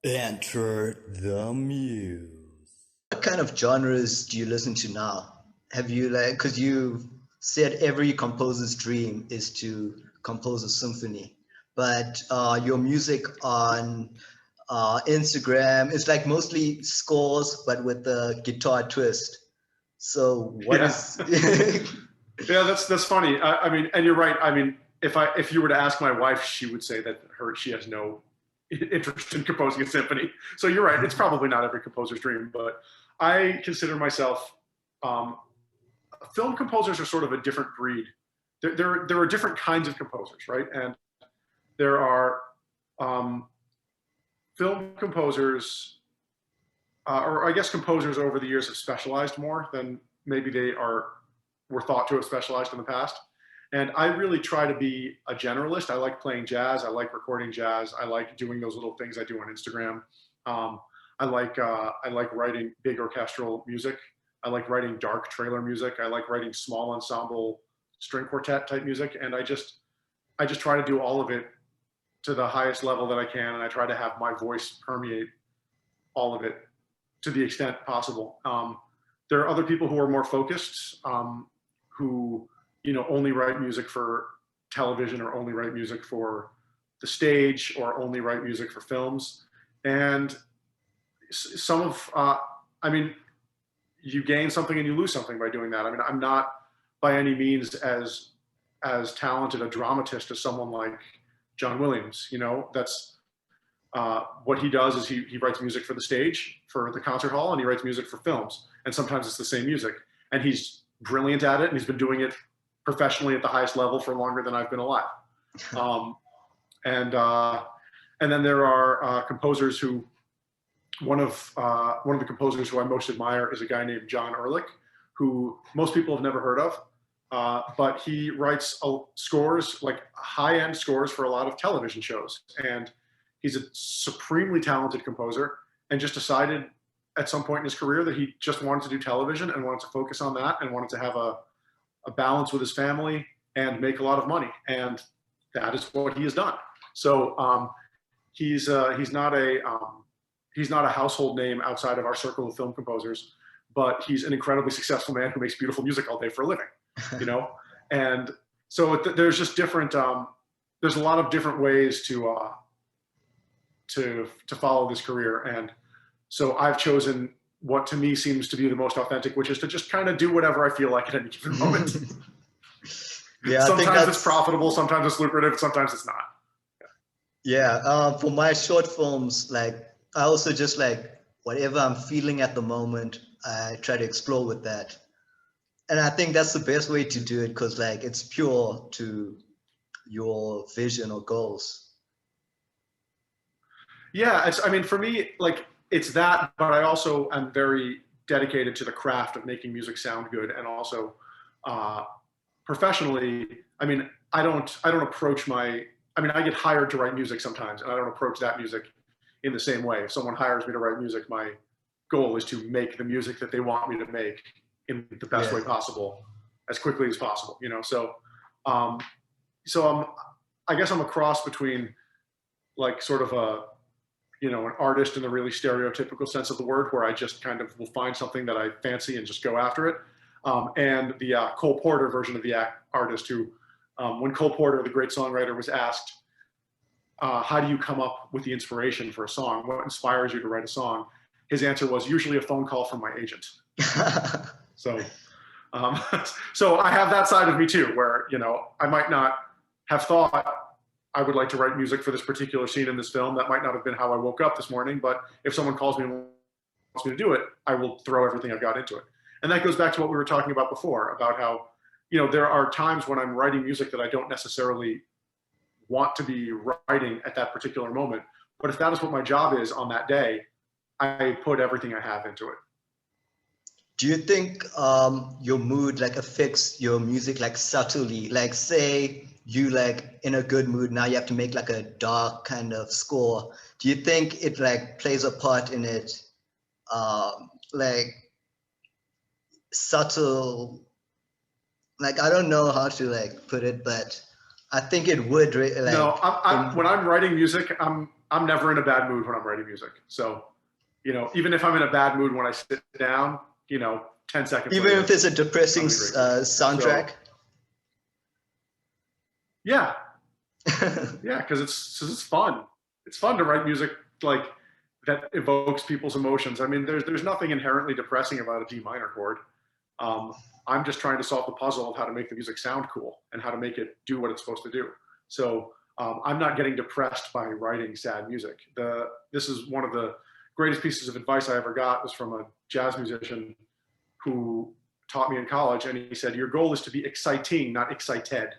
Enter the muse. What kind of genres do you listen to now? Have you like, because you said every composer's dream is to compose a symphony, but your music on Instagram is like mostly scores, but with a guitar twist. So what Yeah, is? yeah, that's funny. I mean, and you're right. I mean, if you were to ask my wife, she would say that she has no interest in composing a symphony. So you're right. It's probably not every composer's dream, but I consider myself. Um, Film composers are sort of a different breed. There are different kinds of composers, right? And there are um, film composers, or I guess composers over the years have specialized more than maybe they were thought to have specialized in the past. And I really try to be a generalist. I like playing jazz. I like recording jazz. I like doing those little things I do on Instagram. Um, I like writing big orchestral music. I like writing dark trailer music. I like writing small ensemble string quartet type music. And I just try to do all of it to the highest level that I can. And I try to have my voice permeate all of it to the extent possible. There are other people who are more focused, who only write music for television or only write music for the stage or only write music for films. And some of, I mean, you gain something and you lose something by doing that. I mean, I'm not by any means as talented a dramatist as someone like John Williams. That's what he does is he writes music for the stage, for the concert hall, and he writes music for films. And sometimes it's the same music. And he's brilliant at it, and he's been doing it professionally at the highest level for longer than I've been alive. Um, and and then there are composers who one of the composers who I most admire is a guy named John Ehrlich, who most people have never heard of. But he writes scores, like high-end scores for a lot of television shows. And he's a supremely talented composer and just decided at some point in his career that he just wanted to do television and wanted to focus on that and wanted to have a balance with his family and make a lot of money. And that is what he has done. So he's not a household name outside of our circle of film composers, but he's an incredibly successful man who makes beautiful music all day for a living, you know? And so there's just different, there's a lot of different ways to follow this career. And so I've chosen what to me seems to be the most authentic, which is to just kind of do whatever I feel like at any given moment. Yeah, I think Sometimes it's that's profitable, sometimes it's lucrative, sometimes it's not. yeah. For my short films, like I also just like whatever I'm feeling at the moment, I try to explore with that. And I think that's the best way to do it because like it's pure to your vision or goals. Yeah, I mean, for me, like it's that, but I also am very dedicated to the craft of making music sound good, and also uh, professionally. I mean, I don't approach my. I mean, I get hired to write music sometimes, and I don't approach that music in the same way. If someone hires me to write music, my goal is to make the music that they want me to make in the best Yeah. way possible, as quickly as possible. Um, so I guess I'm a cross between like sort of an artist in the really stereotypical sense of the word, where I just kind of will find something that I fancy and just go after it. And the Cole Porter version of the artist who, when Cole Porter, the great songwriter, was asked, how do you come up with the inspiration for a song? What inspires you to write a song? His answer was usually a phone call from my agent. So, um, so I have that side of me too, where, I might not have thought I would like to write music for this particular scene in this film. That might not have been how I woke up this morning, but if someone calls me and wants me to do it, I will throw everything I've got into it. And that goes back to what we were talking about before, about how, there are times when I'm writing music that I don't necessarily want to be writing at that particular moment. But if that is what my job is on that day, I put everything I have into it. Do you think your mood like affects your music like subtly? Like say you like in a good mood now you have to make like a dark kind of score. Do you think it like plays a part in it? Like subtle, like I don't know how to like put it, but I think it would No, like in when I'm writing music, I'm never in a bad mood when I'm writing music. So, you know, even if I'm in a bad mood when I sit down, you know, 10 seconds Even later, if it's a depressing soundtrack. Yeah. Yeah, because it's fun. It's fun to write music like that evokes people's emotions. I mean, there's nothing inherently depressing about a D minor chord. I'm just trying to solve the puzzle of how to make the music sound cool and how to make it do what it's supposed to do. So I'm not getting depressed by writing sad music. This is one of the greatest pieces of advice I ever got was from a jazz musician who taught me in college, and he said, "Your goal is to be exciting, not excited."